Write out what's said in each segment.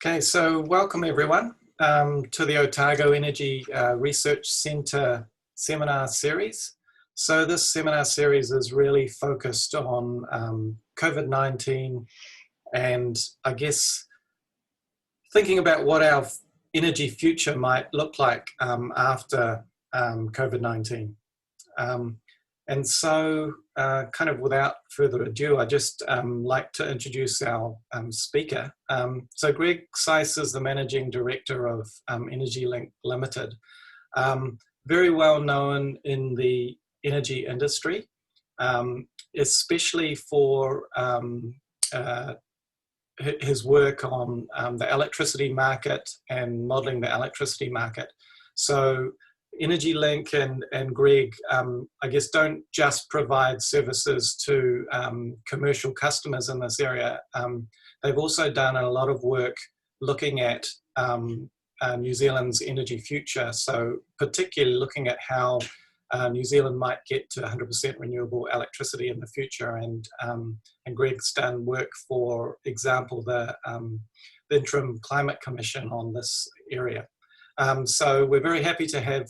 Okay, so welcome everyone to the Otago Energy Research Centre Seminar Series. So this seminar series is really focused on COVID-19 and I guess thinking about what our energy future might look like after COVID-19. And so kind of without further ado, I just like to introduce our speaker. So Greg Sise is the Managing Director of Link Ltd. Very well known in the energy industry, especially for his work on the electricity market and modelling the electricity market. So Link and Greg, I guess, don't just provide services to commercial customers in this area. They've also done a lot of work looking at New Zealand's energy future. So particularly looking at how New Zealand might get to 100% renewable electricity in the future. And Greg's done work, for example, the Interim Climate Commission on this area. So we're very happy to have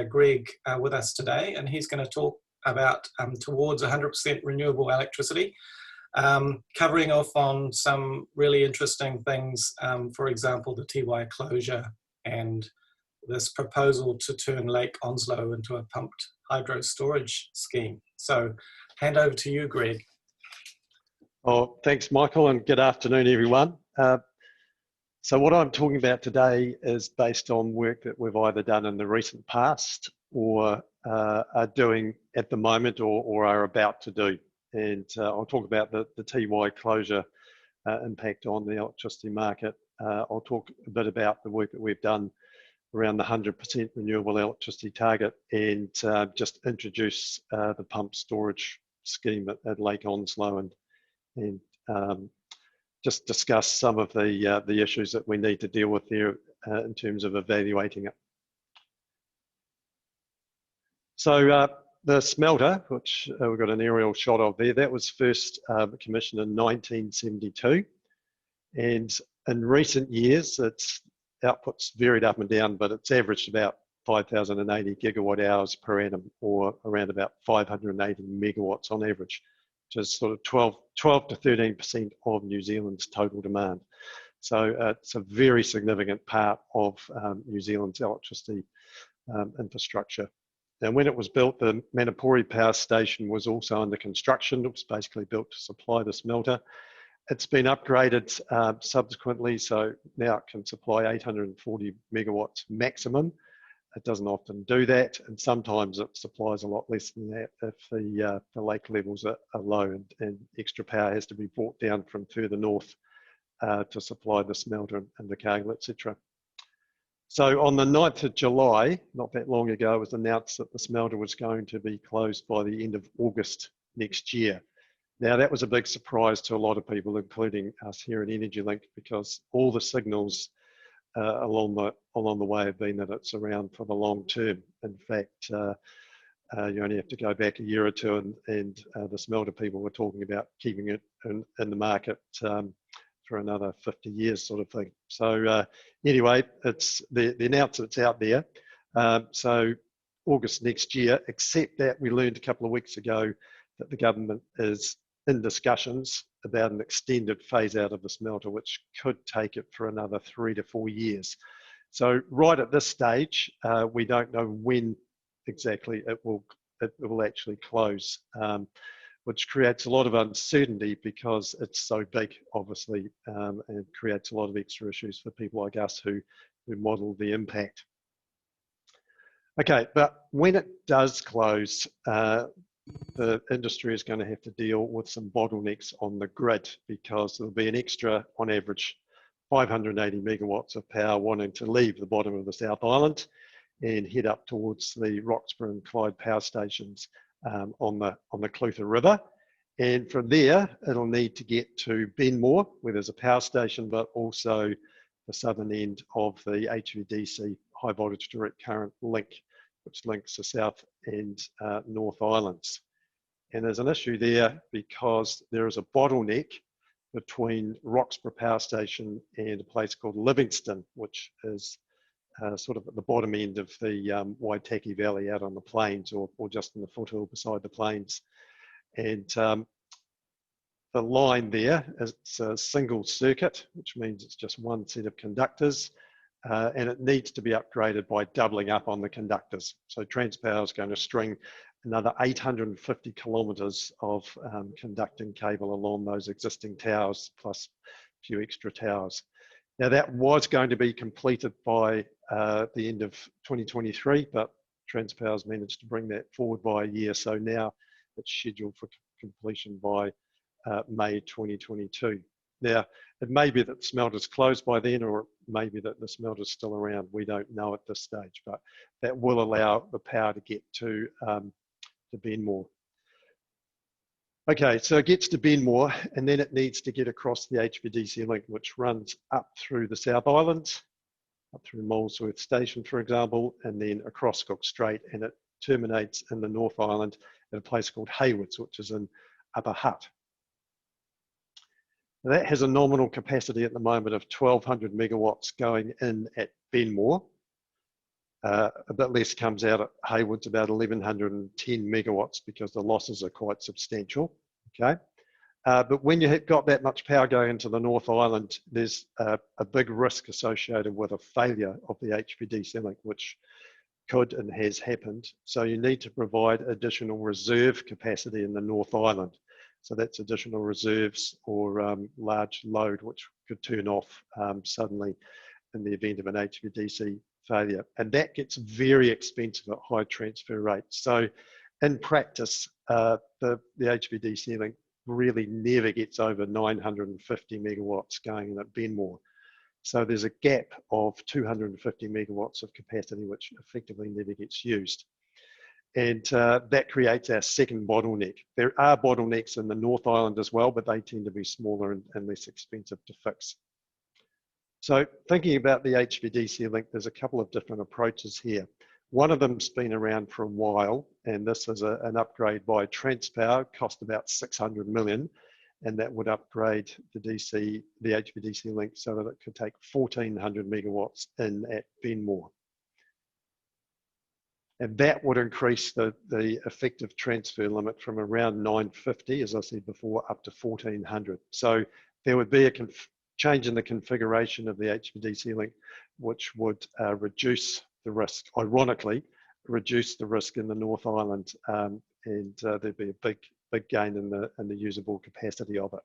Greg with us today, and he's going to talk about towards 100% renewable electricity, covering off on some really interesting things, for example, the Tiwai closure and this proposal to turn Lake Onslow into a pumped hydro storage scheme. So hand over to you, Greg. Oh, thanks, Michael, and good afternoon, everyone. So what I'm talking about today is based on work that we've either done in the recent past or are doing at the moment or are about to do. And I'll talk about the Tiwai closure impact on the electricity market. I'll talk a bit about the work that we've done around the 100% renewable electricity target and just introduce the pump storage scheme at Lake Onslow and just discuss some of the issues that we need to deal with there in terms of evaluating it. So the smelter, which we've got an aerial shot of there, that was first commissioned in 1972. And in recent years, its output's varied up and down, but it's averaged about 5,080 gigawatt hours per annum, or around about 580 megawatts on average, which is sort of 12 to 13% of New Zealand's total demand. So it's a very significant part of New Zealand's electricity infrastructure. And when it was built, the Manapori Power Station was also under construction. It was basically built to supply the smelter. It's been upgraded subsequently, so now it can supply 840 megawatts maximum. It doesn't often do that, and sometimes it supplies a lot less than that if the lake levels are low and extra power has to be brought down from further north to supply the smelter and the cable, etc. So on the 9th of July, not that long ago, it was announced that the smelter was going to be closed by the end of August next year. Now that was a big surprise to a lot of people, including us here at EnergyLink, because all the signals along the way have been that it's around for the long term. In fact, you only have to go back a year or two, and the smelter people were talking about keeping it in the market for another 50 years, sort of thing. So anyway, it's the announcement's out there. So August next year, except that we learned a couple of weeks ago that the government is in discussions about an extended phase out of the smelter, which could take it for another 3 to 4 years. So right at this stage, we don't know when exactly it will actually close, which creates a lot of uncertainty because it's so big, obviously, and creates a lot of extra issues for people like us who model the impact. Okay, but when it does close, the industry is going to have to deal with some bottlenecks on the grid because there'll be an extra, on average, 580 megawatts of power wanting to leave the bottom of the South Island and head up towards the Roxburgh and Clyde power stations on the Clutha River. And from there, it'll need to get to Benmore, where there's a power station, but also the southern end of the hvdc high voltage direct current link, which links the South and North Islands. And there's an issue there because there is a bottleneck between Roxburgh Power Station and a place called Livingston, which is sort of at the bottom end of the Waitaki Valley out on the plains, or just in the foothill beside the plains. And the line there is a single circuit, which means it's just one set of conductors, and it needs to be upgraded by doubling up on the conductors. So Transpower is going to string another 850 kilometres of conducting cable along those existing towers, plus a few extra towers. Now that was going to be completed by the end of 2023, but Transpower's managed to bring that forward by a year, so now it's scheduled for completion by May 2022. Now, it may be that the smelter's closed by then, or it may be that the smelter's still around. We don't know at this stage, but that will allow the power to get to Benmore. Okay, so it gets to Benmore, and then it needs to get across the HVDC link, which runs up through the South Island, up through Molesworth Station, for example, and then across Cook Strait, and it terminates in the North Island at a place called Haywoods, which is in Upper Hutt. That has a nominal capacity at the moment of 1200 megawatts going in at Benmore. A bit less comes out at Haywoods, about 1110 megawatts, because the losses are quite substantial. Okay, but when you've got that much power going into the North Island, there's a big risk associated with a failure of the HVDC link, which could and has happened. So you need to provide additional reserve capacity in the North Island. So that's additional reserves or large load, which could turn off suddenly in the event of an HVDC failure. And that gets very expensive at high transfer rates. So in practice, the HVDC link really never gets over 950 megawatts going in at Benmore. So there's a gap of 250 megawatts of capacity, which effectively never gets used. And that creates our second bottleneck. There are bottlenecks in the North Island as well, but they tend to be smaller and less expensive to fix. So thinking about the HVDC link, there's a couple of different approaches here. One of them's been around for a while, and this is an upgrade by Transpower, cost about 600 million, and that would upgrade the HVDC link so that it could take 1400 megawatts in at Benmore. And that would increase the effective transfer limit from around 950, as I said before, up to 1400. So there would be a change in the configuration of the HVDC link, which would reduce the risk, ironically, reduce the risk in the North Island, and there'd be a big gain in the usable capacity of it.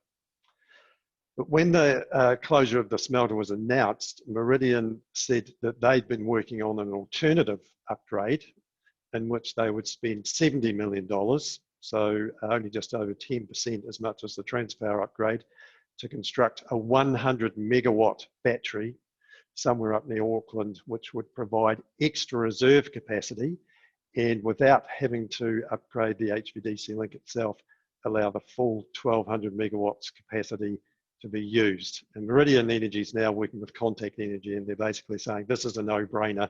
But when the closure of the smelter was announced, Meridian said that they'd been working on an alternative upgrade in which they would spend $70 million, so only just over 10% as much as the Transpower upgrade, to construct a 100 megawatt battery somewhere up near Auckland, which would provide extra reserve capacity, and without having to upgrade the HVDC link itself, allow the full 1200 megawatts capacity to be used. And Meridian Energy is now working with Contact Energy, and they're basically saying this is a no-brainer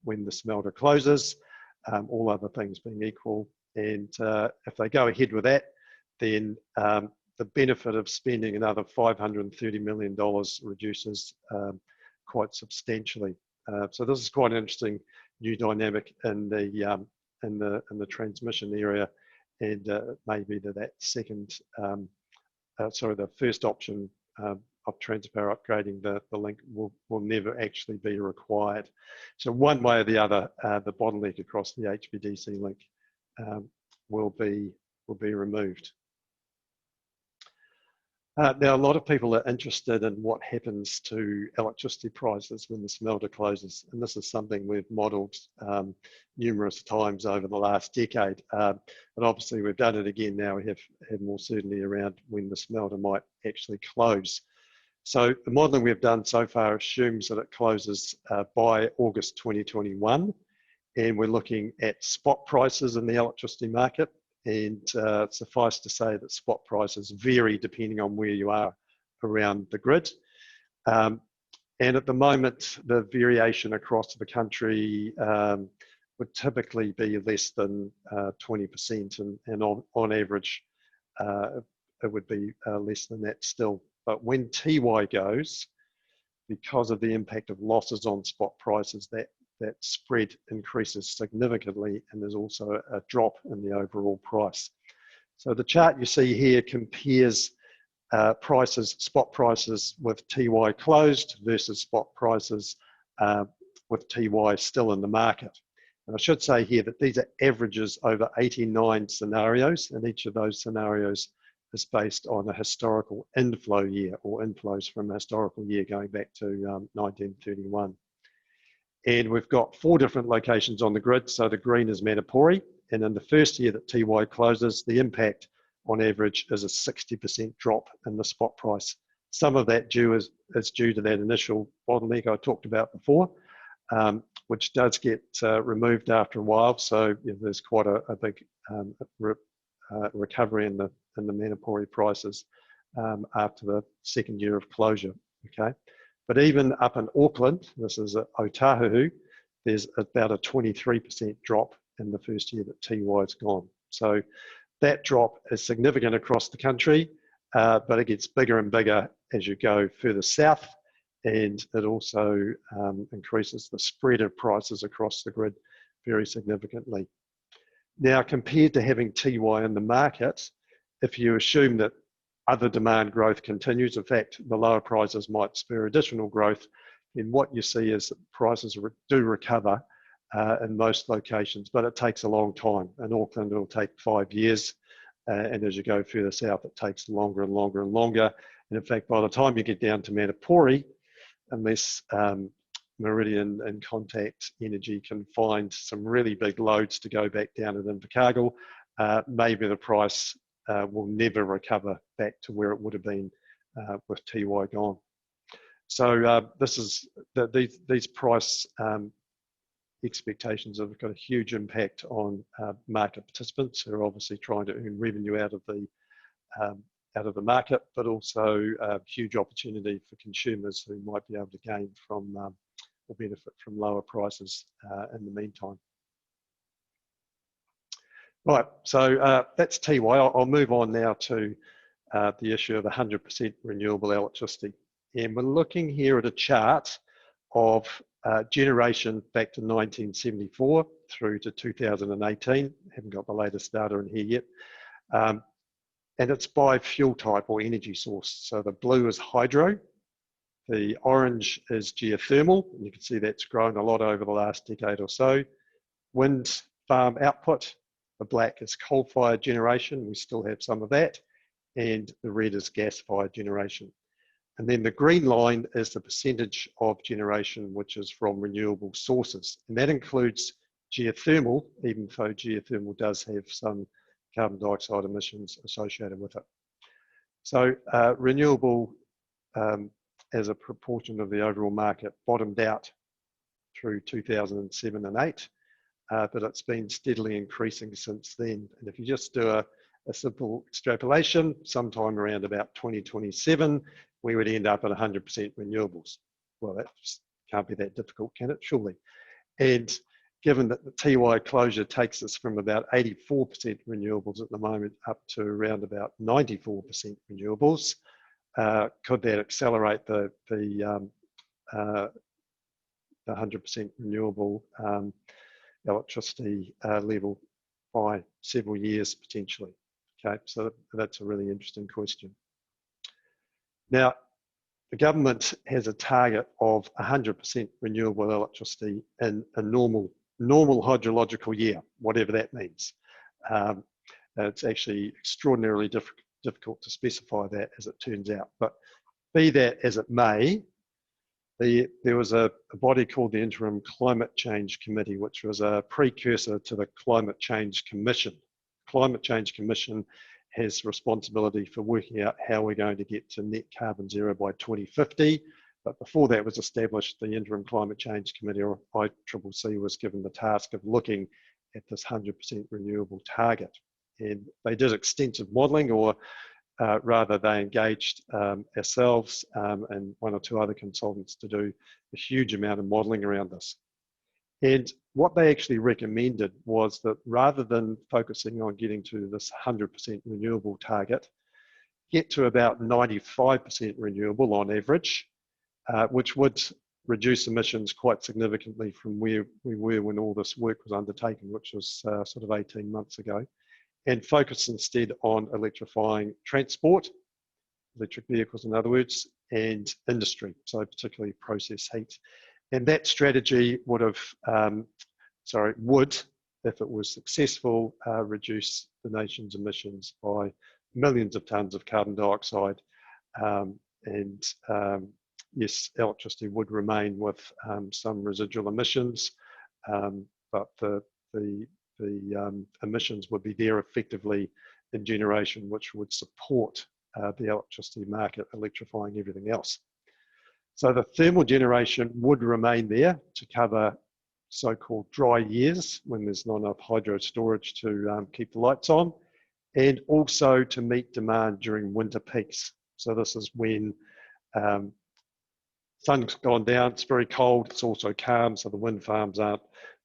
when the smelter closes, all other things being equal. And if they go ahead with that, then the benefit of spending another $530 million reduces quite substantially. So this is quite an interesting new dynamic in the transmission area, and it may be that second, the first option of Transpower upgrading the link will never actually be required. So one way or the other, the bottleneck across the HVDC link will be removed. Now, a lot of people are interested in what happens to electricity prices when the smelter closes, and this is something we've modelled numerous times over the last decade. But obviously, we've done it again now. We have more certainty around when the smelter might actually close. So the modelling we've done so far assumes that it closes by August 2021, and we're looking at spot prices in the electricity market. And suffice to say that spot prices vary depending on where you are around the grid. And at the moment, the variation across the country would typically be less than 20%, and on average, it would be less than that still. But when Tiwai goes, because of the impact of losses on spot prices, that spread increases significantly, and there's also a drop in the overall price. So the chart you see here compares spot prices with Tiwai closed versus spot prices with Tiwai still in the market. And I should say here that these are averages over 89 scenarios, and each of those scenarios is based on a historical inflow year, or inflows from a historical year going back to 1931. And we've got 4 different locations on the grid. So the green is Manapori, and in the first year that Tiwai closes, the impact on average is a 60% drop in the spot price. Some of that is due to that initial bottleneck I talked about before, which does get removed after a while. So there's quite a big recovery in the Manapori prices after the second year of closure. Okay, but even up in Auckland, this is at Otahuhu, there's about a 23% drop in the first year that Tiwai's gone. So that drop is significant across the country, but it gets bigger and bigger as you go further south, and it also increases the spread of prices across the grid very significantly. Now, compared to having Tiwai in the market, if you assume that other demand growth continues, in fact, the lower prices might spur additional growth, then what you see is that prices do recover in most locations, but it takes a long time. In Auckland, it'll take 5 years, and as you go further south, it takes longer and longer and longer. And in fact, by the time you get down to Manapori, unless Meridian and Contact Energy can find some really big loads to go back down at Invercargill, maybe the price will never recover back to where it would have been with Tiwai gone. So these price expectations have got a huge impact on market participants who are obviously trying to earn revenue out of the market, but also a huge opportunity for consumers who might be able to gain from or benefit from lower prices in the meantime. Right, so that's Tiwai. I'll move on now to the issue of 100% renewable electricity. And we're looking here at a chart of generation back to 1974 through to 2018. Haven't got the latest data in here yet. And it's by fuel type or energy source. So the blue is hydro, the orange is geothermal, and you can see that's grown a lot over the last decade or so. Wind farm output, the black is coal-fired generation, we still have some of that, and the red is gas-fired generation. And then the green line is the percentage of generation which is from renewable sources, and that includes geothermal, even though geothermal does have some carbon dioxide emissions associated with it. So renewable as a proportion of the overall market bottomed out through 2007 and 8, but it's been steadily increasing since then. And if you just do a simple extrapolation, sometime around about 2027, we would end up at 100% renewables. Well, that can't be that difficult, can it? Surely. And given that the Tiwai closure takes us from about 84% renewables at the moment up to around about 94% renewables, could that accelerate the 100% renewable electricity level by several years potentially? Okay, so that's a really interesting question. Now, the government has a target of 100% renewable electricity in a normal hydrological year, whatever that means. It's actually extraordinarily difficult to specify that, as it turns out. But be that as it may, there was a body called the Interim Climate Change Committee, which was a precursor to the Climate Change Commission. Climate Change Commission has responsibility for working out how we're going to get to net carbon zero by 2050. But before that was established, the Interim Climate Change Committee, or ICCC, was given the task of looking at this 100% renewable target. And they did extensive modelling, or rather they engaged ourselves and one or two other consultants to do a huge amount of modelling around this. And what they actually recommended was that rather than focusing on getting to this 100% renewable target, get to about 95% renewable on average, which would reduce emissions quite significantly from where we were when all this work was undertaken, which was sort of 18 months ago, and focus instead on electrifying transport, electric vehicles in other words, and industry, so particularly process heat. And that strategy would have, would, if it was successful, reduce the nation's emissions by millions of tonnes of carbon dioxide. Yes, electricity would remain with some residual emissions, but the emissions would be there effectively in generation, which would support the electricity market electrifying everything else. So the thermal generation would remain there to cover so-called dry years when there's not enough hydro storage to keep the lights on, and also to meet demand during winter peaks. So this is when sun's gone down, it's very cold, it's also calm, so the wind farms aren't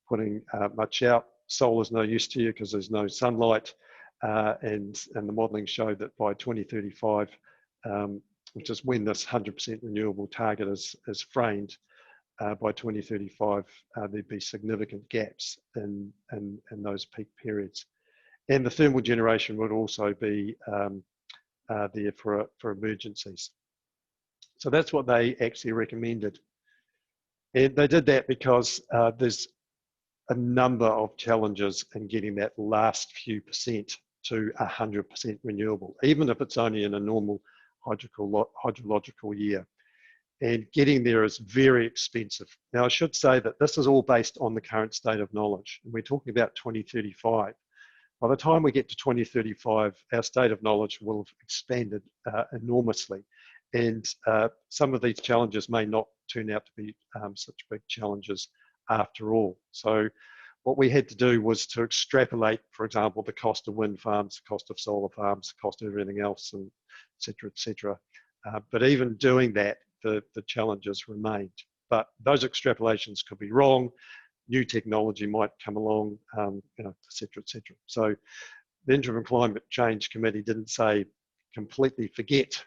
putting much out. Solar's no use to you because there's no sunlight, and the modelling showed that by 2035, which is when this 100% renewable target is framed, by 2035, there'd be significant gaps in those peak periods. And the thermal generation would also be there for emergencies. So that's what they actually recommended. And they did that because there's a number of challenges in getting that last few percent to 100% renewable, even if it's only in a normal hydrological year. And getting there is very expensive. Now, I should say that this is all based on the current state of knowledge. And we're talking about 2035. By the time we get to 2035, our state of knowledge will have expanded enormously. And some of these challenges may not turn out to be such big challenges after all. So what we had to do was to extrapolate, for example, the cost of wind farms, the cost of solar farms, the cost of everything else, and et cetera, et cetera. But even doing that, the challenges remained. But those extrapolations could be wrong. New technology might come along, et cetera, et cetera. So the Interim Climate Change Committee didn't say completely forget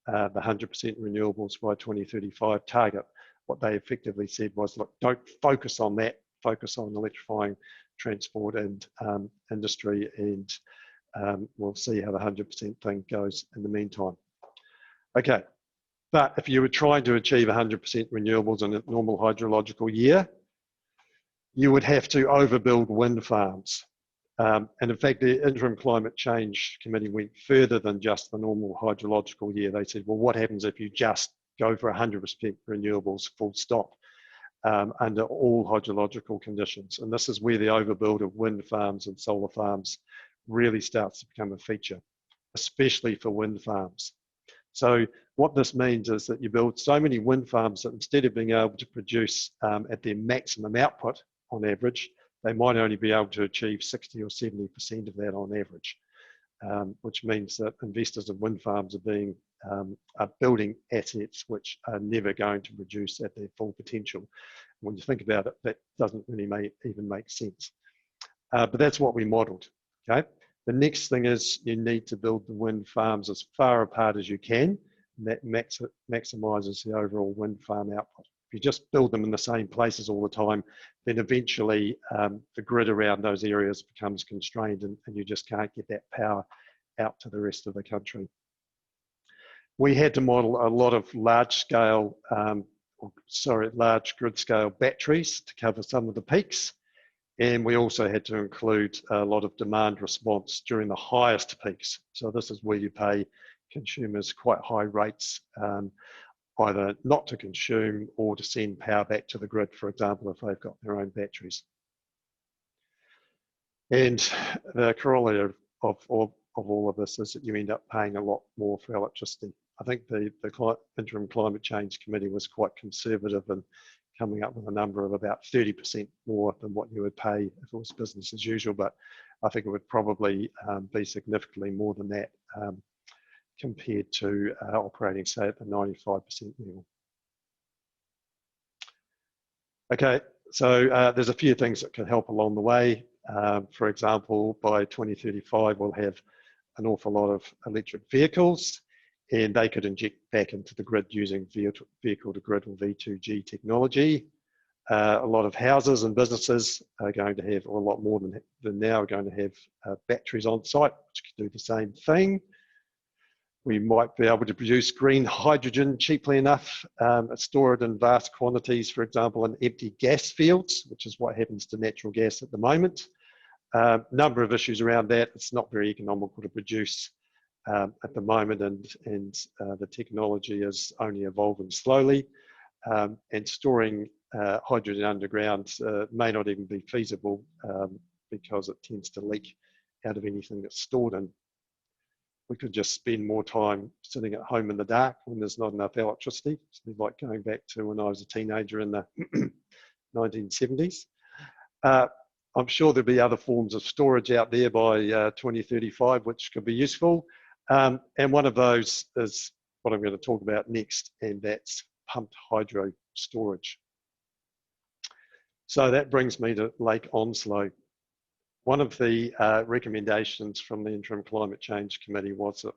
the 100% renewables by 2035 target. What they effectively said was, look, don't focus on that, focus on electrifying transport and industry, and we'll see how the 100% thing goes in the meantime. Okay, but if you were trying to achieve 100% renewables in a normal hydrological year, you would have to overbuild wind farms. And in fact, the Interim Climate Change Committee went further than just the normal hydrological year. They said, well, what happens if you just go for 100% renewables full stop under all hydrological conditions? And this is where the overbuild of wind farms and solar farms really starts to become a feature, especially for wind farms. So what this means is that you build so many wind farms that instead of being able to produce at their maximum output on average, they might only be able to achieve 60 or 70% of that on average, which means that investors in wind farms are building assets which are never going to produce at their full potential. When you think about it, that doesn't really even make sense. But that's what we modelled. Okay. The next thing is you need to build the wind farms as far apart as you can, and that maximises the overall wind farm output. If you just build them in the same places all the time, then eventually the grid around those areas becomes constrained, and you just can't get that power out to the rest of the country. We had to model a lot of large grid scale batteries to cover some of the peaks. And we also had to include a lot of demand response during the highest peaks. So this is where you pay consumers quite high rates, either not to consume or to send power back to the grid, for example, if they've got their own batteries. And the corollary of all of this is that you end up paying a lot more for electricity. I think the Interim Climate Change Committee was quite conservative in coming up with a number of about 30% more than what you would pay if it was business as usual, but I think it would probably be significantly more than that compared to operating, say, at the 95% level. Okay, so there's a few things that can help along the way. For example, by 2035, we'll have an awful lot of electric vehicles, and they could inject back into the grid using vehicle-to-grid or V2G technology. A lot of houses and businesses are going to have, or a lot more than now, are going to have batteries on site, which can do the same thing. We might be able to produce green hydrogen cheaply enough, store it in vast quantities, for example, in empty gas fields, which is what happens to natural gas at the moment. Number of issues around that. It's not very economical to produce at the moment, and the technology is only evolving slowly. And storing hydrogen underground may not even be feasible because it tends to leak out of anything that's stored in. We could just spend more time sitting at home in the dark when there's not enough electricity. It's like going back to when I was a teenager in the 1970s. I'm sure there'll be other forms of storage out there by 2035, which could be useful. And one of those is what I'm going to talk about next, and that's pumped hydro storage. So that brings me to Lake Onslow. One of the recommendations from the Interim Climate Change Committee was that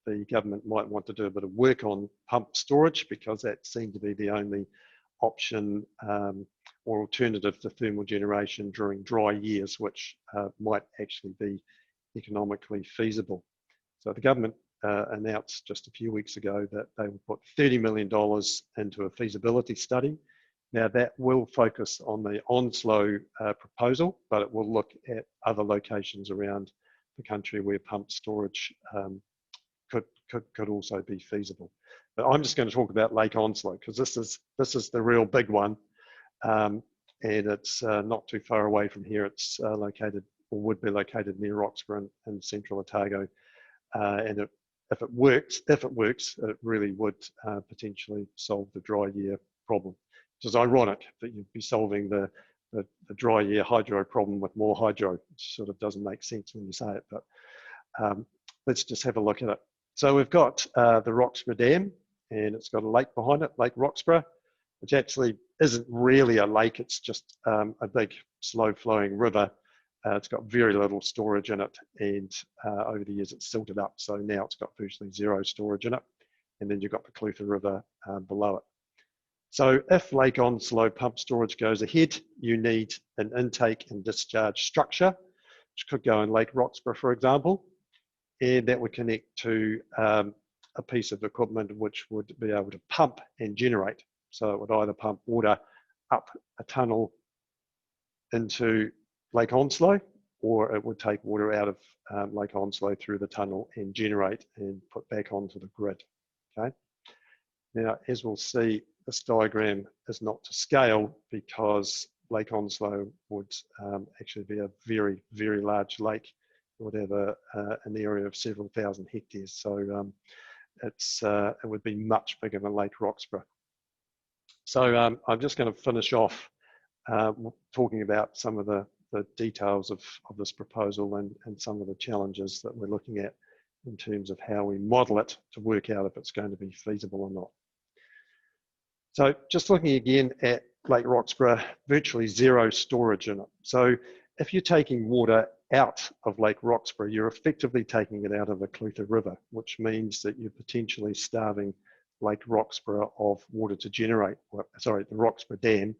the government might want to do a bit of work on pumped storage, because that seemed to be the only option or alternative to thermal generation during dry years, which might actually be economically feasible. So the government announced just a few weeks ago that they will put $30 million into a feasibility study. Now that will focus on the Onslow proposal, but it will look at other locations around the country where pumped storage could also be feasible. But I'm just going to talk about Lake Onslow, because this is the real big one, and it's not too far away from here. It's located, or would be located, near Roxburgh in central Otago, and if it works, it really would potentially solve the dry year problem. Which is ironic that you'd be solving the dry year hydro problem with more hydro. It sort of doesn't make sense when you say it, but let's just have a look at it. So we've got the Roxburgh Dam, and it's got a lake behind it, Lake Roxburgh, which actually isn't really a lake. It's just a big slow-flowing river. It's got very little storage in it, and over the years it's silted up, so now it's got virtually zero storage in it. And then you've got the Clutha River below it. So if Lake Onslow pump storage goes ahead, you need an intake and discharge structure, which could go in Lake Roxburgh, for example, and that would connect to a piece of equipment which would be able to pump and generate. So it would either pump water up a tunnel into Lake Onslow, or it would take water out of Lake Onslow through the tunnel and generate and put back onto the grid. Okay. Now, as we'll see, this diagram is not to scale, because Lake Onslow would actually be a very, very large lake. It would have an area of several thousand hectares. So it would be much bigger than Lake Roxburgh. So I'm just going to finish off talking about some of the details of this proposal and some of the challenges that we're looking at in terms of how we model it to work out if it's going to be feasible or not. So just looking again at Lake Roxburgh, virtually zero storage in it. So if you're taking water out of Lake Roxburgh, you're effectively taking it out of the Clutha River, which means that you're potentially starving Lake Roxburgh of water to generate, sorry, the Roxburgh Dam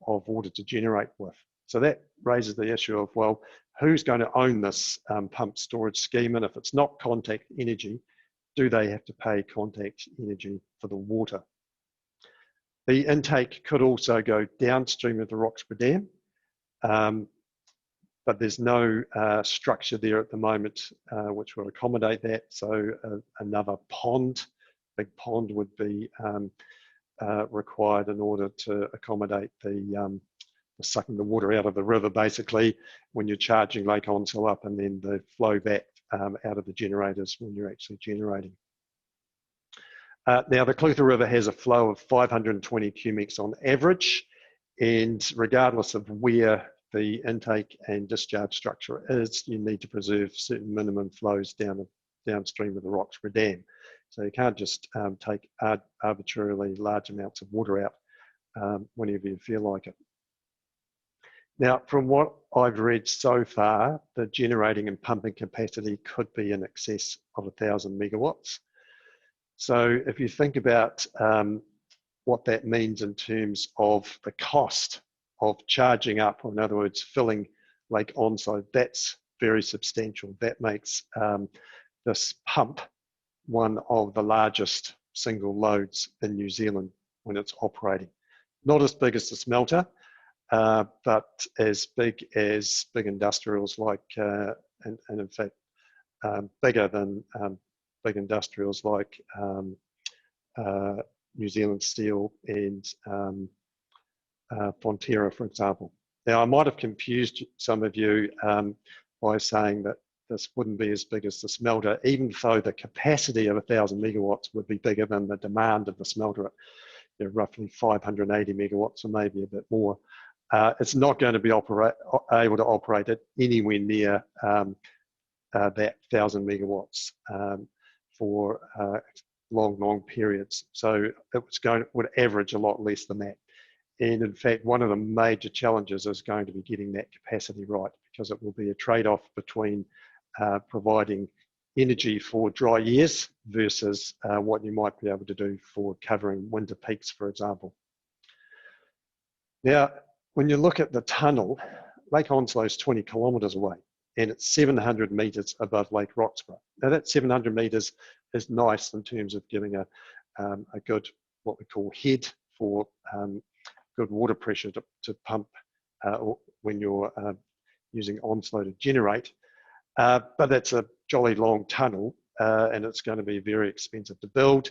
of water to generate with. So that raises the issue of, well, who's going to own this pumped storage scheme? And if it's not Contact Energy, do they have to pay Contact Energy for the water? The intake could also go downstream of the Roxburgh Dam, but there's no structure there at the moment which will accommodate that. So another pond, big pond, would be required in order to accommodate the sucking the water out of the river, basically, when you're charging Lake Onslow up, and then the flow back out of the generators when you're actually generating. Now, the Clutha River has a flow of 520 cubics on average, and regardless of where the intake and discharge structure is, you need to preserve certain minimum flows downstream of the Roxburgh Dam. So you can't just take arbitrarily large amounts of water out whenever you feel like it. Now, from what I've read so far, the generating and pumping capacity could be in excess of 1,000 megawatts. So if you think about what that means in terms of the cost of charging up, or in other words, filling Lake Onslow, that's very substantial. That makes this pump one of the largest single loads in New Zealand when it's operating. Not as big as the smelter, but as big as big industrials like, and in fact, bigger than big industrials like New Zealand Steel and Fonterra, for example. Now, I might have confused some of you by saying that this wouldn't be as big as the smelter, even though the capacity of 1,000 megawatts would be bigger than the demand of the smelter at roughly 580 megawatts, or maybe a bit more. It's not going to be able to operate at anywhere near that 1,000 megawatts for long periods. So it would average a lot less than that. And in fact, one of the major challenges is going to be getting that capacity right, because it will be a trade-off between providing energy for dry years versus what you might be able to do for covering winter peaks, for example. Now, when you look at the tunnel, Lake Onslow is 20 kilometres away, and it's 700 metres above Lake Roxburgh. Now, that 700 metres is nice in terms of giving a good, what we call head for good water pressure to pump when you're using Onslow to generate. But that's a jolly long tunnel, and it's going to be very expensive to build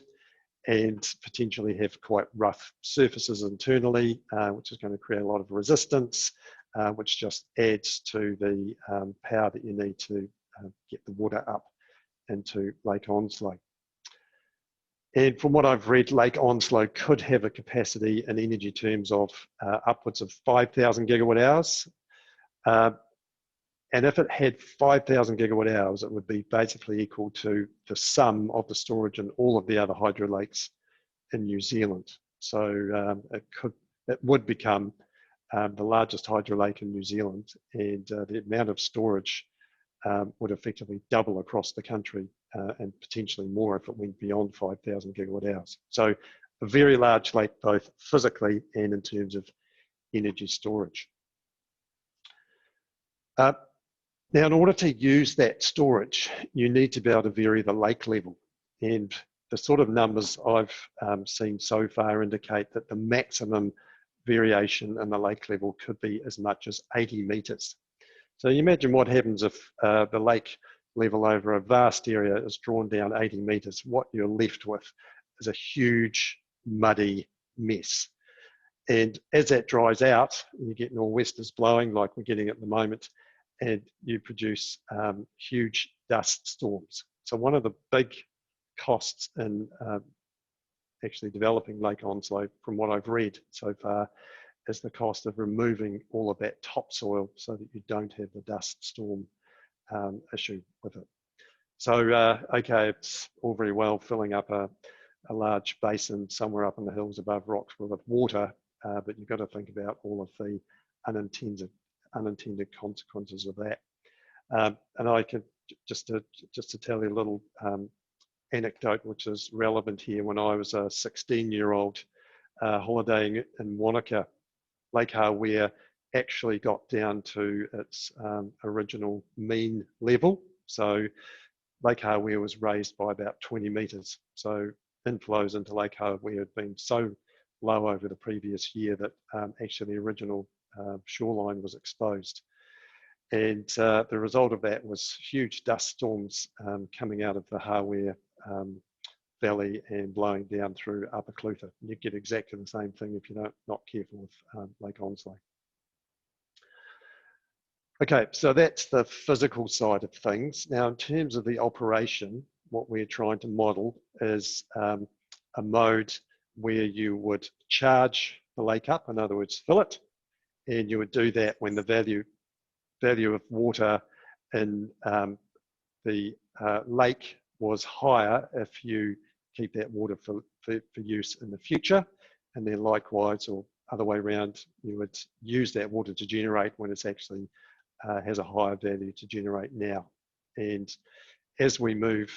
and potentially have quite rough surfaces internally, which is going to create a lot of resistance, which just adds to the power that you need to get the water up into Lake Onslow. And from what I've read, Lake Onslow could have a capacity in energy terms of upwards of 5,000 gigawatt hours. And if it had 5,000 gigawatt hours, it would be basically equal to the sum of the storage in all of the other hydro lakes in New Zealand. So it would become the largest hydro lake in New Zealand, and the amount of storage would effectively double across the country, and potentially more if it went beyond 5,000 gigawatt hours. So a very large lake, both physically and in terms of energy storage. Now, in order to use that storage, you need to be able to vary the lake level. And the sort of numbers I've seen so far indicate that the maximum variation in the lake level could be as much as 80 metres. So you imagine what happens if the lake level over a vast area is drawn down 80 metres. What you're left with is a huge, muddy mess. And as that dries out, you get nor'westers blowing like we're getting at the moment, and you produce huge dust storms. So one of the big costs in actually developing Lake Onslow, from what I've read so far, is the cost of removing all of that topsoil so that you don't have the dust storm issue with it. So, okay, it's all very well filling up a large basin somewhere up in the hills above Roxburgh with water, but you've got to think about all of the unintended consequences of that. And I could, just to tell you a little anecdote which is relevant here. When I was a 16-year-old holidaying in Wanaka, Lake Hawea actually got down to its original mean level. So Lake Hawea was raised by about 20 metres. So inflows into Lake Hawea had been so low over the previous year that actually the original shoreline was exposed. And the result of that was huge dust storms coming out of the Hawea Valley and blowing down through Upper Clutha. You get exactly the same thing if you're not careful with Lake Onslow. Okay, so that's the physical side of things. Now, in terms of the operation, what we're trying to model is a mode where you would charge the lake up, in other words, fill it, and you would do that when the value of water in the lake was higher if you keep that water for use in the future, and then likewise, or other way around, you would use that water to generate when it's actually has a higher value to generate now. And as we move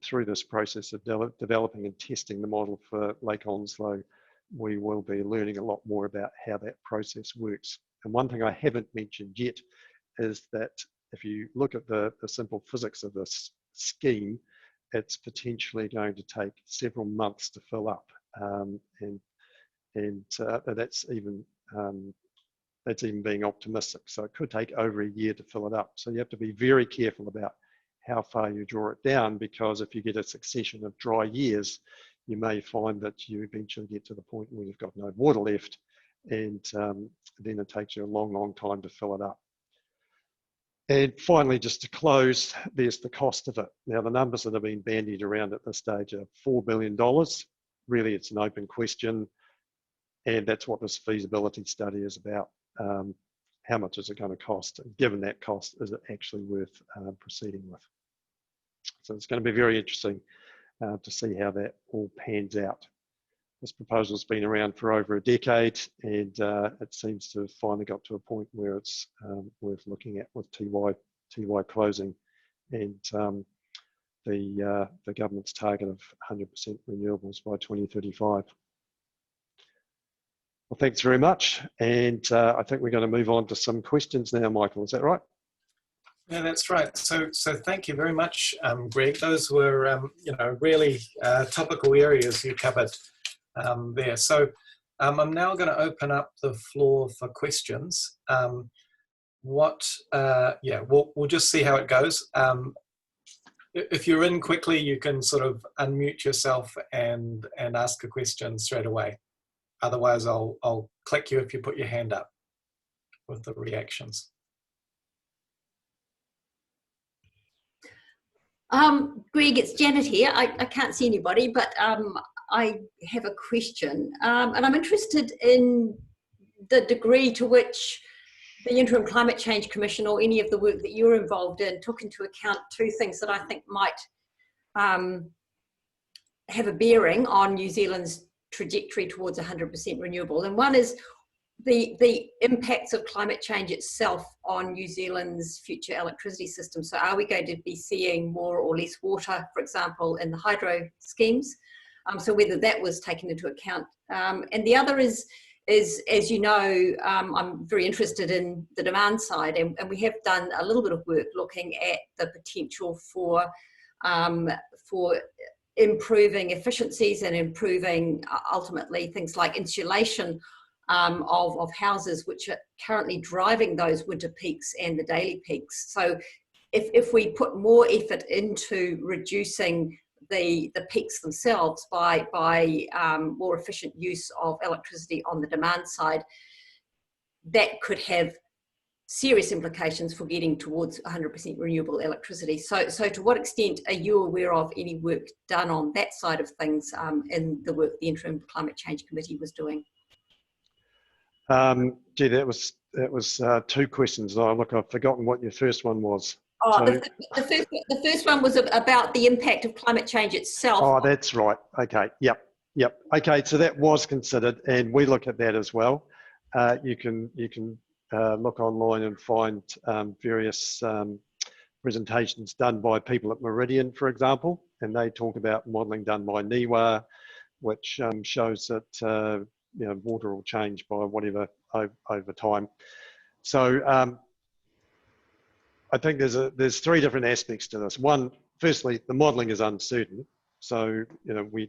through this process of developing and testing the model for Lake Onslow, we will be learning a lot more about how that process works. And one thing I haven't mentioned yet is that if you look at the simple physics of this scheme, it's potentially going to take several months to fill up. That's even being optimistic. So it could take over a year to fill it up. So you have to be very careful about how far you draw it down, because if you get a succession of dry years, you may find that you eventually get to the point where you've got no water left, and then it takes you a long, long time to fill it up. And finally, just to close, there's the cost of it. Now, the numbers that have been bandied around at this stage are $4 billion. Really, it's an open question, and that's what this feasibility study is about. How much is it going to cost? And given that cost, is it actually worth proceeding with? So it's going to be very interesting to see how that all pans out. This proposal's been around for over a decade, and it seems to have finally got to a point where it's worth looking at with Tiwai closing, and the government's target of 100% renewables by 2035. Well, thanks very much, and I think we're going to move on to some questions now, Michael. Is that right? Yeah, that's right. So thank you very much, Greg. Those were, really topical areas you covered there. So I'm now going to open up the floor for questions. We'll just see how it goes. If you're in quickly, you can sort of unmute yourself and ask a question straight away. Otherwise, I'll click you if you put your hand up with the reactions. Greg, it's Janet here. I can't see anybody, but I have a question, and I'm interested in the degree to which the Interim Climate Change Commission, or any of the work that you're involved in, took into account two things that I think might have a bearing on New Zealand's trajectory towards 100% renewable. And one is the impacts of climate change itself on New Zealand's future electricity system. So are we going to be seeing more or less water, for example, in the hydro schemes? So whether that was taken into account. And the other is, as you know, I'm very interested in the demand side, and we have done a little bit of work looking at the potential for improving efficiencies and improving ultimately things like insulation of houses, which are currently driving those winter peaks and the daily peaks. So if we put more effort into reducing the peaks themselves by more efficient use of electricity on the demand side, that could have serious implications for getting towards 100% renewable electricity. So to what extent are you aware of any work done on that side of things in the work the Interim Climate Change Committee was doing? Gee, that was two questions. Oh, look, I've forgotten what your first one was. Oh, so, the first one was about the impact of climate change itself. Oh, that's right. Okay. Yep. Okay, so that was considered, and we look at that as well. You can look online and find various presentations done by people at Meridian, for example, and they talk about modelling done by NIWA, which shows that water will change by whatever over time. So I think there's three different aspects to this. One, firstly, the modelling is uncertain, so we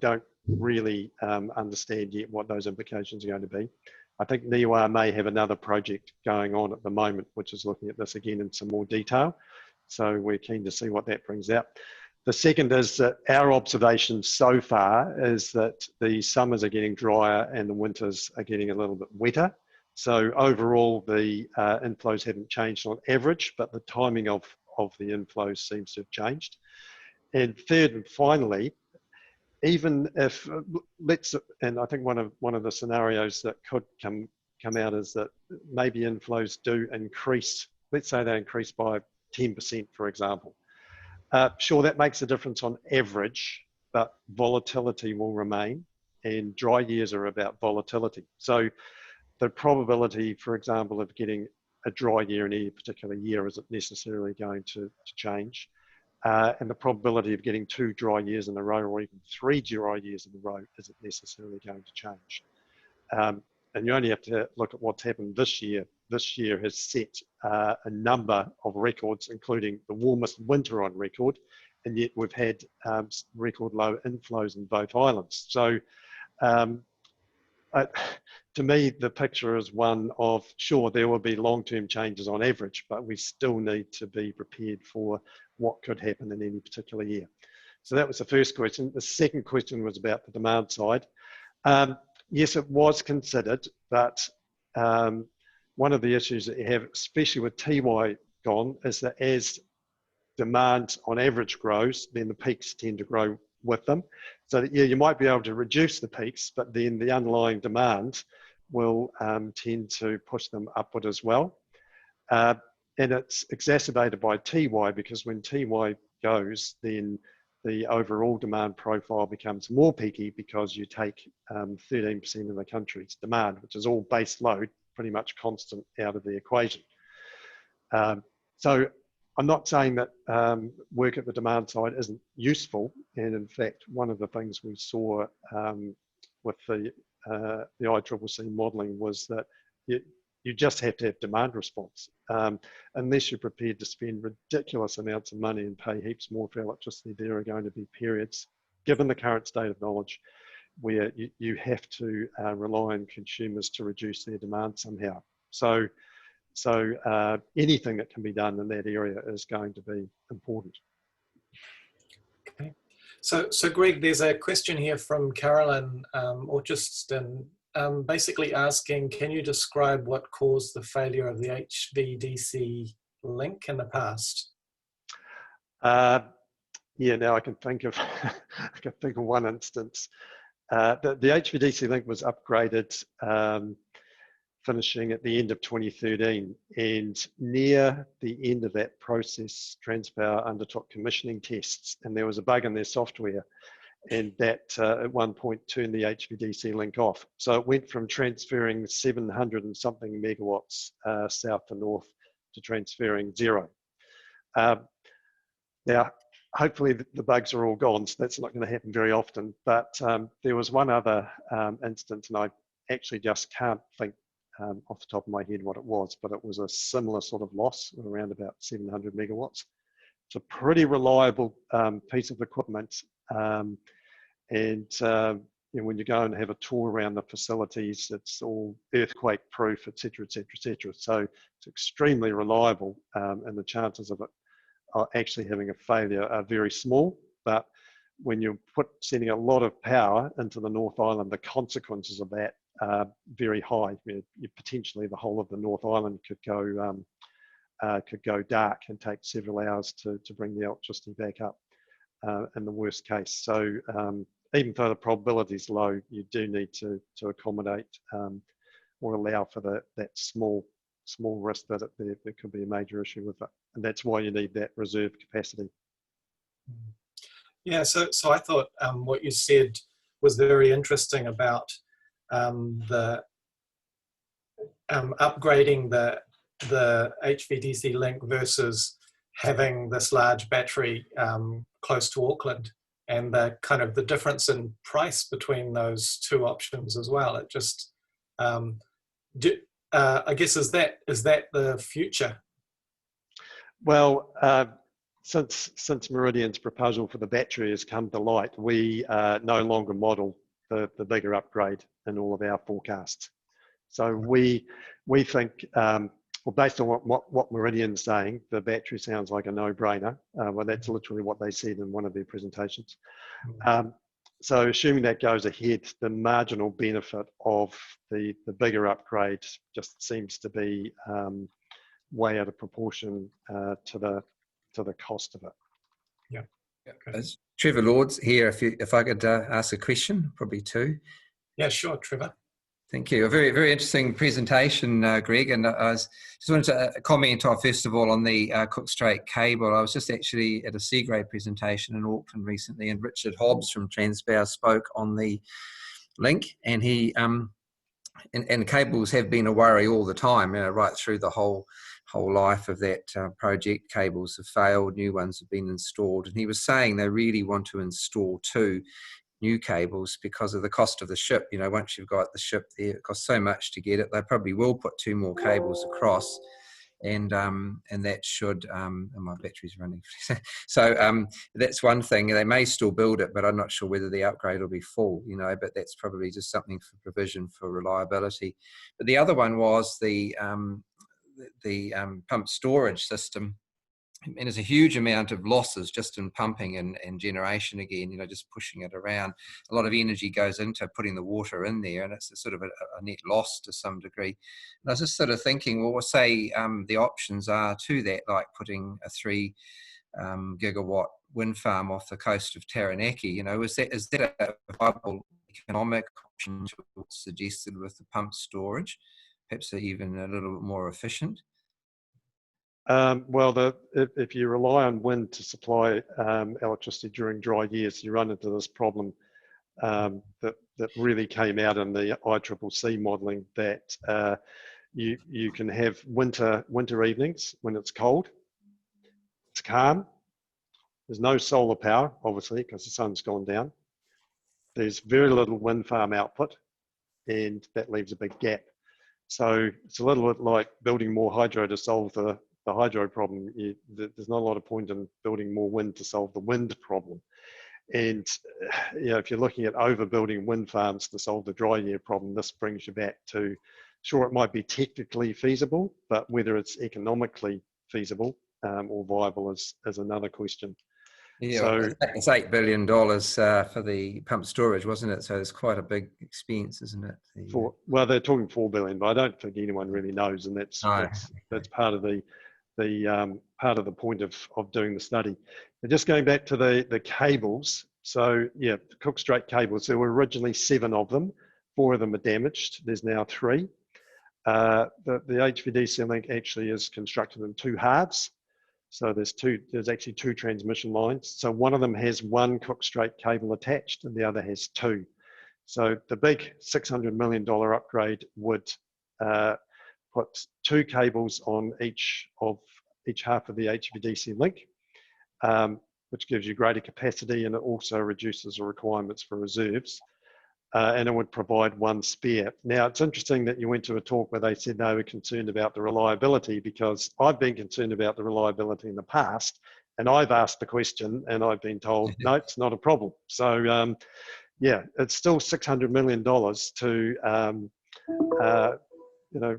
don't really understand yet what those implications are going to be. I think NIWA may have another project going on at the moment, which is looking at this again in some more detail. So we're keen to see what that brings out. The second is that our observation so far is that the summers are getting drier and the winters are getting a little bit wetter. So overall, the inflows haven't changed on average, but the timing of the inflows seems to have changed. And third and finally, even if and I think one of the scenarios that could come out is that maybe inflows do increase. Let's say they increase by 10%, for example. Sure, that makes a difference on average, but volatility will remain, and dry years are about volatility. So the probability, for example, of getting a dry year in any particular year isn't necessarily going to change. And the probability of getting 2 dry years in a row or even 3 dry years in a row isn't necessarily going to change. And you only have to look at what's happened this year. This year has set a number of records, including the warmest winter on record, and yet we've had record low inflows in both islands. So to me, the picture is one of, sure, there will be long-term changes on average, but we still need to be prepared for what could happen in any particular year. So that was the first question. The second question was about the demand side. Yes, it was considered, but one of the issues that you have, especially with Tiwai gone, is that as demand on average grows, then the peaks tend to grow with them. So that, yeah, you might be able to reduce the peaks, but then the underlying demand will tend to push them upward as well. And it's exacerbated by Tiwai, because when Tiwai goes, then the overall demand profile becomes more peaky, because you take 13% of the country's demand, which is all base load, pretty much constant, out of the equation. So I'm not saying that work at the demand side isn't useful, and in fact, one of the things we saw with the ICCC modelling was that you just have to have demand response. Unless you're prepared to spend ridiculous amounts of money and pay heaps more for electricity, there are going to be periods, given the current state of knowledge, where you have to rely on consumers to reduce their demand somehow. So anything that can be done in that area is going to be important. Okay. So Greg, there's a question here from Carolyn Orchiston, basically asking, can you describe what caused the failure of the HVDC link in the past? Yeah, now I can think of one instance. The HVDC link was upgraded, finishing at the end of 2013, and near the end of that process, Transpower undertook commissioning tests, and there was a bug in their software, and that at one point turned the HVDC link off. So it went from transferring 700 and something megawatts south to north to transferring 0. Now, hopefully the bugs are all gone, so that's not going to happen very often. But there was one other instance, and I actually just can't think off the top of my head what it was, but it was a similar sort of loss, around about 700 megawatts. It's a pretty reliable piece of equipment. And you know, when you go and have a tour around the facilities, it's all earthquake proof, et cetera, et cetera, et cetera. So it's extremely reliable, and the chances of it actually having a failure are very small. But when you're sending a lot of power into the North Island, the consequences of that are very high. Potentially the whole of the North Island could go dark and take several hours to bring the electricity back up in the worst case. So even though the probability is low, you do need to accommodate or allow for that small risk that there could be a major issue with it. And that's why you need that reserve capacity. Yeah, so I thought what you said was very interesting about the upgrading the HVDC link versus having this large battery close to Auckland, and the kind of the difference in price between those two options as well. It just, I guess, is that the future? Well, since Meridian's proposal for the battery has come to light, we no longer model the bigger upgrade in all of our forecasts. So we think, well, based on what Meridian's saying, the battery sounds like a no-brainer. Well, that's literally what they said in one of their presentations. So assuming that goes ahead, the marginal benefit of the bigger upgrade just seems to be way out of proportion to the cost of it. Yeah. It's Trevor Lords here. If I could ask a question, probably two. Yeah, sure, Trevor. Thank you. A very, very interesting presentation, Greg. And I just wanted to comment on, first of all, on the Cook Strait cable. I was just actually at a Seagrave presentation in Auckland recently, and Richard Hobbs from Transpower spoke on the Link, and he and cables have been a worry all the time, right through the whole life of that project. Cables have failed, new ones have been installed, and he was saying they really want to install 2 new cables because of the cost of the ship. Once you've got the ship there, it costs so much to get it. They probably will put 2 more cables across, and that should and my battery's running. So that's one thing. They may still build it, but I'm not sure whether the upgrade will be full, but that's probably just something for provision for reliability. But the other one was the pump storage system. And there's a huge amount of losses just in pumping and generation again, just pushing it around. A lot of energy goes into putting the water in there, and it's a sort of a net loss to some degree. And I was just sort of thinking, well, say the options are to that, like putting a 3 gigawatt wind farm off the coast of Taranaki. Is that a viable economic option suggested with the pump storage? Perhaps even a little bit more efficient? Well, if you rely on wind to supply electricity during dry years, you run into this problem that really came out in the ICCC modelling, that you can have winter evenings when it's cold, it's calm, there's no solar power, obviously, because the sun's gone down. There's very little wind farm output, and that leaves a big gap. So it's a little bit like building more hydro to solve the hydro problem. There's not a lot of point in building more wind to solve the wind problem. And if you're looking at overbuilding wind farms to solve the dry year problem, this brings you back to, sure, it might be technically feasible, but whether it's economically feasible or viable is another question. Yeah, so it's $8 billion for the pump storage, wasn't it? So it's quite a big expense, isn't it? Well, they're talking $4 billion, but I don't think anyone really knows, and that's part of the point of doing the study. And just going back to the cables, so yeah, the Cook Strait cables, there were originally 7 of them. 4 of them are damaged. There's now 3. The HVDC link actually is constructed in 2 halves. So there's actually 2 transmission lines. So one of them has 1 Cook Strait cable attached and the other has 2. So the big $600 million upgrade would put 2 cables on each half of the HVDC link, which gives you greater capacity, and it also reduces the requirements for reserves. And it would provide 1 spare. Now, it's interesting that you went to a talk where they said they were concerned about the reliability, because I've been concerned about the reliability in the past, and I've asked the question and I've been told, no, it's not a problem. So, yeah, it's still $600 million to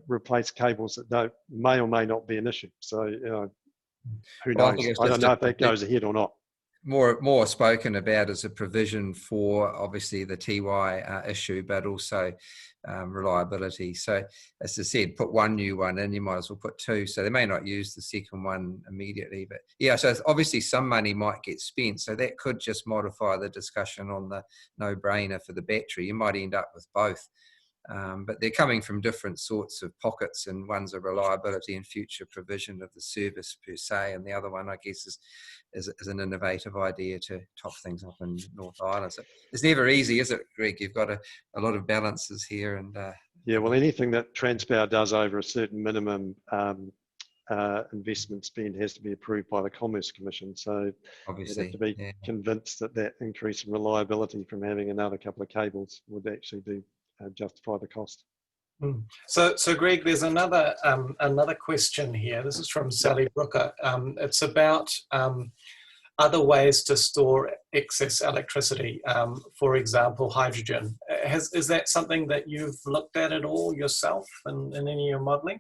replace cables that may or may not be an issue. So, who knows? I don't know if that goes ahead or not. More spoken about as a provision for obviously the Tiwai issue, but also reliability. So as I said, put 1 new one in, you might as well put 2. So they may not use the second one immediately, but yeah, so obviously some money might get spent. So that could just modify the discussion on the no-brainer for the battery. You might end up with both. But they're coming from different sorts of pockets, and one's a reliability and future provision of the service per se, and the other one, I guess, is an innovative idea to top things up in North Island. So it's never easy, is it, Greg? You've got a lot of balances here. And yeah, well, anything that Transpower does over a certain minimum investment spend has to be approved by the Commerce Commission. So obviously, you have to be convinced that increase in reliability from having another couple of cables would actually do justify the cost. So Greg, there's another question here. This is from Sally Brooker. It's about other ways to store excess electricity, for example, hydrogen. Is that something that you've looked at all yourself in any of your modelling?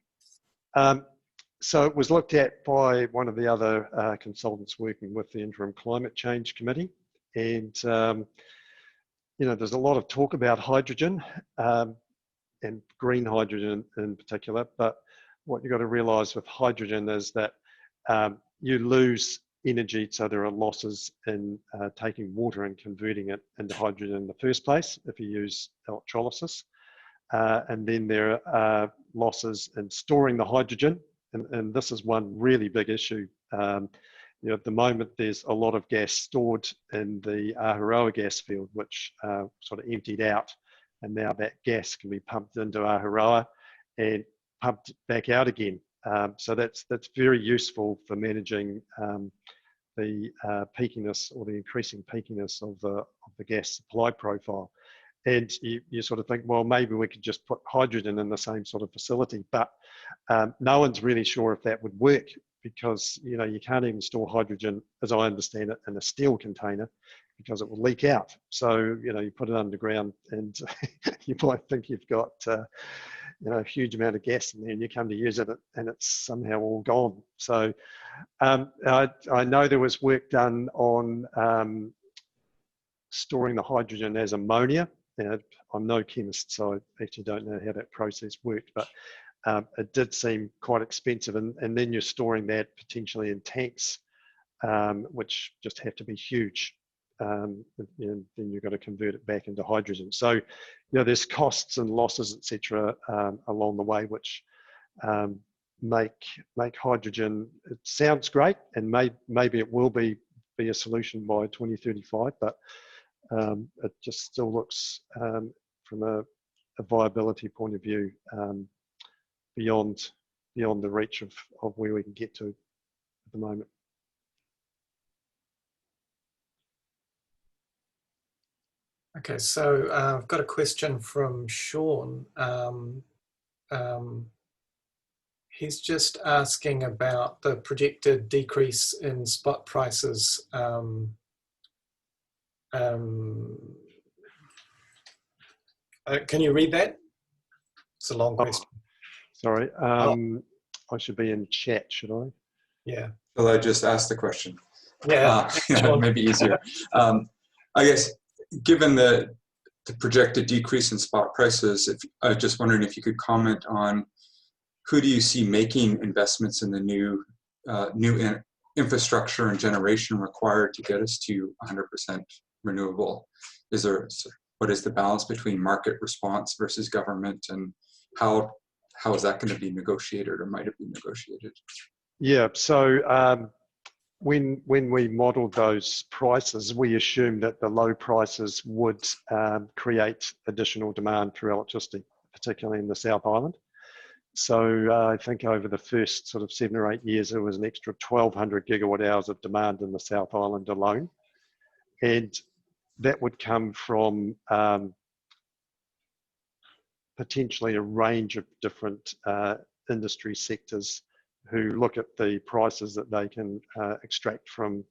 So it was looked at by one of the other consultants working with the Interim Climate Change Committee, and there's a lot of talk about hydrogen and green hydrogen in particular, but what you've got to realise with hydrogen is that you lose energy, so there are losses in taking water and converting it into hydrogen in the first place if you use electrolysis, and then there are losses in storing the hydrogen, and this is one really big issue. At the moment, there's a lot of gas stored in the Aurora gas field, which sort of emptied out and now that gas can be pumped into Aurora and pumped back out again. So that's very useful for managing the peakiness or the increasing peakiness of the gas supply profile. And you sort of think, well, maybe we could just put hydrogen in the same sort of facility, but no one's really sure if that would work, because you can't even store hydrogen, as I understand it, in a steel container, because it will leak out. So you put it underground, and you might think you've got a huge amount of gas in there, and you come to use it, and it's somehow all gone. So I know there was work done on storing the hydrogen as ammonia. I'm no chemist, so I actually don't know how that process worked, but it did seem quite expensive. And then you're storing that potentially in tanks, which just have to be huge. Then you've got to convert it back into hydrogen. So, there's costs and losses, etc., along the way, which make hydrogen. It sounds great, and maybe it will be a solution by 2035, but it just still looks, from a viability point of view, beyond the reach of where we can get to at the moment. Okay, so I've got a question from Sean. He's just asking about the projected decrease in spot prices. Can you read that? It's a long question. Sorry, I should be in chat, should I? Yeah. Well, I just asked the question. Yeah, maybe easier. I guess, given the projected decrease in spot prices, I was just wondering if you could comment on who do you see making investments in the new infrastructure and generation required to get us to 100% renewable? What is the balance between market response versus government, and how is that going to be negotiated, or might it be negotiated? Yeah, so when we modelled those prices, we assumed that the low prices would create additional demand for electricity, particularly in the South Island. So I think over the first sort of 7 or 8 years, there was an extra 1,200 gigawatt hours of demand in the South Island alone. And that would come from potentially a range of different industry sectors who look at the prices that they can extract from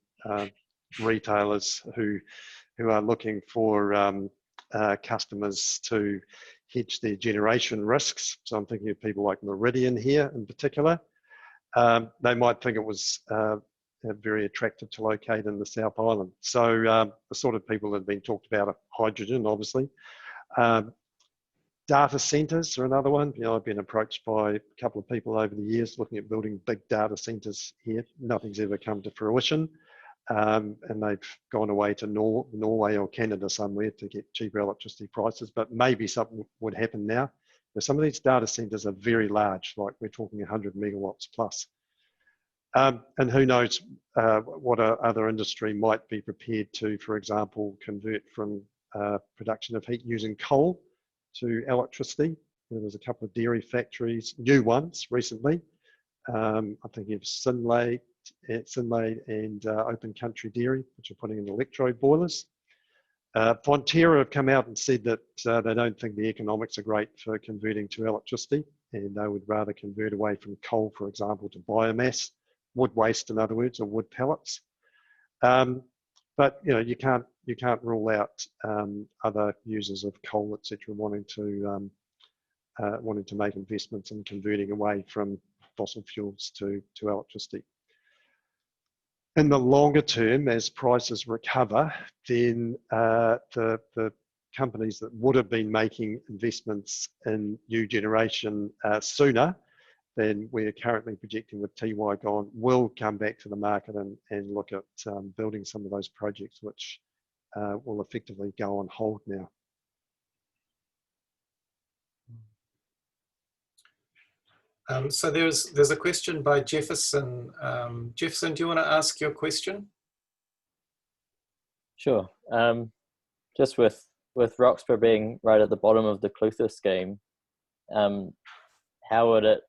retailers who are looking for customers to hedge their generation risks. So I'm thinking of people like Meridian here in particular. They might think it was very attractive to locate in the South Island. So the sort of people that have been talked about are hydrogen, obviously. Data centres are another one. I've been approached by a couple of people over the years looking at building big data centres here. Nothing's ever come to fruition. And they've gone away to Norway or Canada somewhere to get cheaper electricity prices, but maybe something would happen now. Some of these data centres are very large, like we're talking 100 megawatts plus. And who knows what other industry might be prepared to, for example, convert from production of heat using coal to electricity. There's a couple of dairy factories, new ones recently. I'm thinking of Sise and Open Country Dairy, which are putting in electrode boilers. Fonterra have come out and said that they don't think the economics are great for converting to electricity, and they would rather convert away from coal, for example, to biomass, wood waste, in other words, or wood pellets. But you can't rule out other users of coal, etc., wanting to make investments in converting away from fossil fuels to electricity. In the longer term, as prices recover, then the companies that would have been making investments in new generation sooner than we're currently projecting with Tiwai gone will come back to the market and look at building some of those projects, which will effectively go on hold now. So there's a question by Jefferson. Jefferson, do you want to ask your question? Sure. Just with with Roxburgh being right at the bottom of the Clutha scheme, how would it,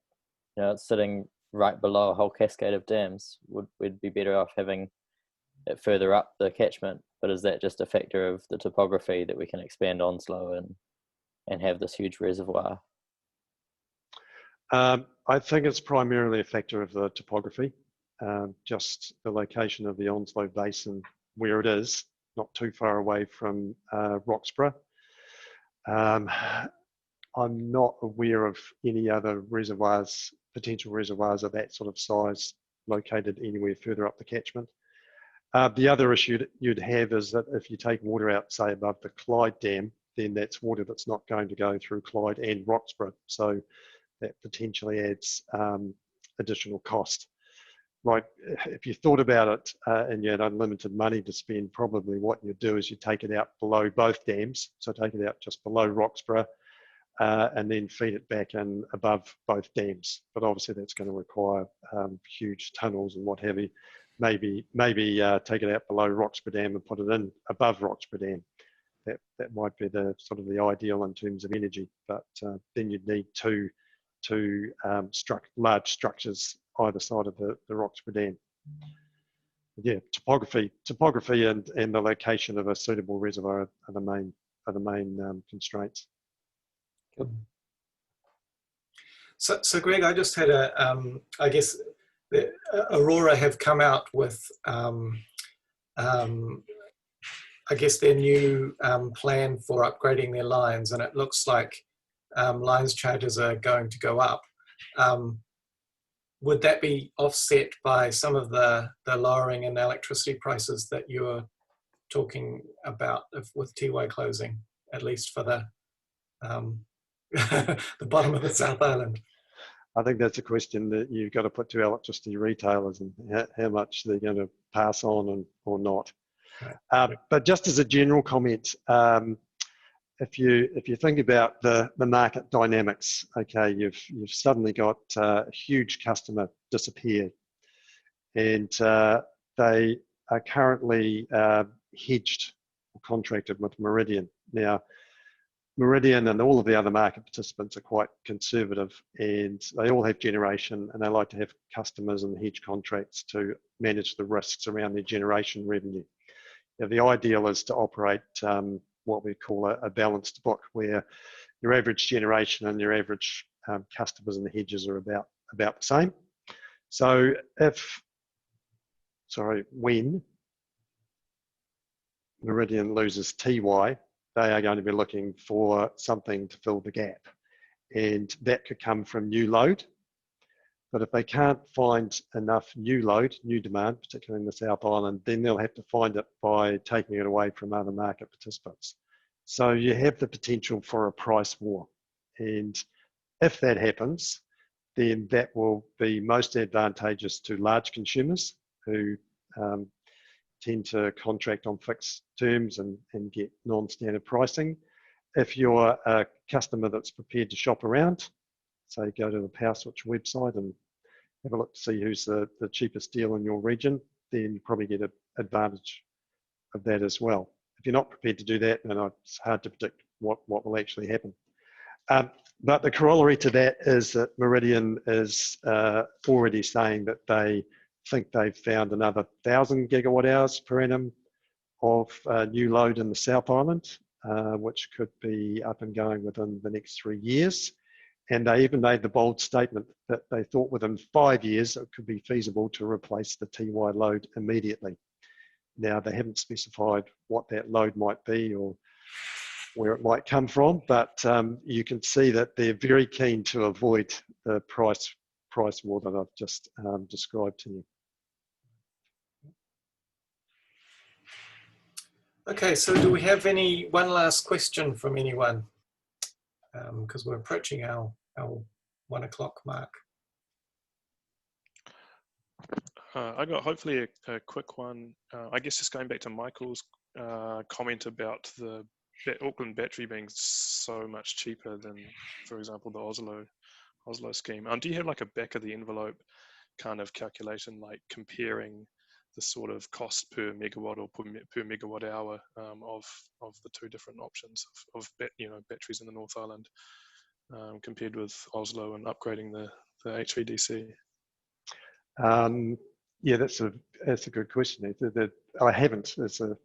it's sitting right below a whole cascade of dams. We'd be better off having it further up the catchment, but is that just a factor of the topography that we can expand Onslow and have this huge reservoir? I think it's primarily a factor of the topography, just the location of the Onslow Basin where it is, not too far away from Roxburgh. I'm not aware of any other reservoirs, potential reservoirs of that sort of size located anywhere further up the catchment. The other issue that you'd have is that if you take water out, say, above the Clyde Dam, then that's water that's not going to go through Clyde and Roxburgh. So that potentially adds additional cost. Like, if you thought about it and you had unlimited money to spend, probably what you'd do is you take it out below both dams. So take it out just below Roxburgh and then feed it back in above both dams. But obviously that's going to require huge tunnels and what have you. Maybe take it out below Roxburgh Dam and put it in above Roxburgh Dam. That might be the sort of the ideal in terms of energy. But then you'd need two large structures either side of the Roxburgh Dam. Yeah, topography and the location of a suitable reservoir are the main constraints. Cool. So Greg, I just had I guess the Aurora have come out with I guess their new plan for upgrading their lines, and it looks like lines charges are going to go up. Would that be offset by some of the lowering in electricity prices that you were talking about with Tiwai closing, at least for the the bottom of the South Island? I think that's a question that you've got to put to electricity retailers and how much they're going to pass on or not. Right. But just as a general comment, if you think about the market dynamics, okay, you've suddenly got a huge customer disappear, and they are currently hedged or contracted with Meridian. Now, Meridian and all of the other market participants are quite conservative, and they all have generation, and they like to have customers and hedge contracts to manage the risks around their generation revenue. Now, the ideal is to operate what we call a balanced book, where your average generation and your average customers and the hedges are about the same. So when Meridian loses Tiwai, they are going to be looking for something to fill the gap, and that could come from new load. But if they can't find enough new load, new demand, particularly in the South Island, then they'll have to find it by taking it away from other market participants. So you have the potential for a price war. And if that happens, then that will be most advantageous to large consumers who tend to contract on fixed terms and get non-standard pricing. If you're a customer that's prepared to shop around, say go to the Power Switch website and have a look to see who's the cheapest deal in your region, then you probably get an advantage of that as well. If you're not prepared to do that, then it's hard to predict what will actually happen. But the corollary to that is that Meridian is already saying that they think they've found another 1,000 gigawatt hours per annum of new load in the South Island, which could be up and going within the next 3 years. And they even made the bold statement that they thought within 5 years it could be feasible to replace the Tiwai load immediately. Now, they haven't specified what that load might be or where it might come from, but you can see that they're very keen to avoid the price war that I've just described to you. Okay, so do we have one last question from anyone? Because we're approaching our 1 o'clock mark. I got hopefully a quick one. I guess just going back to Michael's comment about the Auckland battery being so much cheaper than, for example, the Oslo scheme. Do you have like a back of the envelope kind of calculation, like comparing the sort of cost per megawatt or per megawatt hour of the two different options of batteries in the North Island compared with Oslo and upgrading the HVDC? Yeah, that's a good question. I haven't. It's a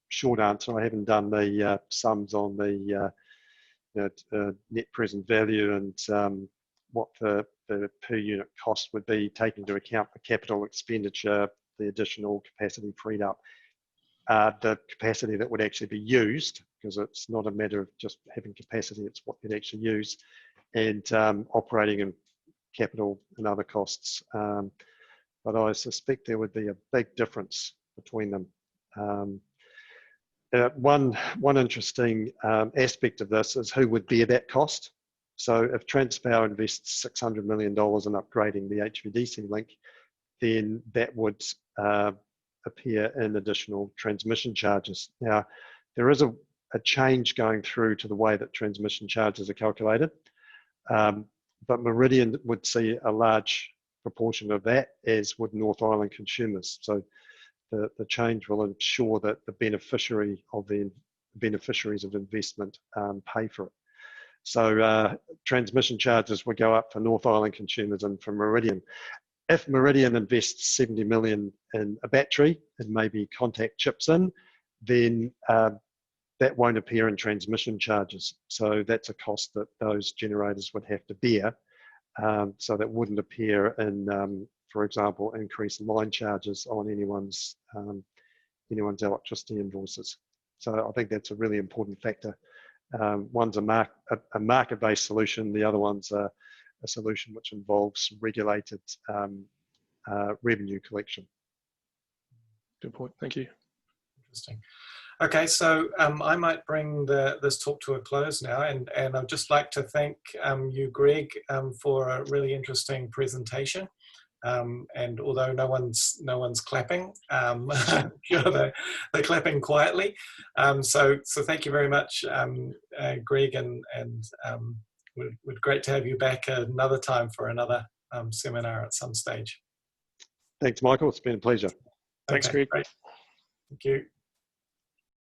short answer. I haven't done the sums on the net present value and what the per unit cost would be, taking into account the capital expenditure, the additional capacity freed up, the capacity that would actually be used, because it's not a matter of just having capacity, it's what you'd actually use, and operating and capital and other costs. But I suspect there would be a big difference between them. One interesting aspect of this is who would bear that cost. So if Transpower invests $600 million in upgrading the HVDC link, then that would appear in additional transmission charges. Now, there is a change going through to the way that transmission charges are calculated, but Meridian would see a large proportion of that, as would North Island consumers. So the change will ensure that the beneficiaries of investment pay for it. So transmission charges will go up for North Island consumers and for Meridian. If Meridian invests 70 million in a battery and maybe contact chips in, then that won't appear in transmission charges. So that's a cost that those generators would have to bear. So that wouldn't appear in, for example, increased line charges on anyone's electricity invoices. So I think that's a really important factor. One's a market-based solution, the other one's a solution which involves regulated revenue collection. Good point, thank you. Interesting. Okay, so I might bring this talk to a close now, and I'd just like to thank you, Greg, for a really interesting presentation. And although no one's clapping, sure they're clapping quietly. So thank you very much, Greg, and would great to have you back another time for another seminar at some stage. Thanks, Michael. It's been a pleasure. Thanks, Okay, Greg. Great. Thank you.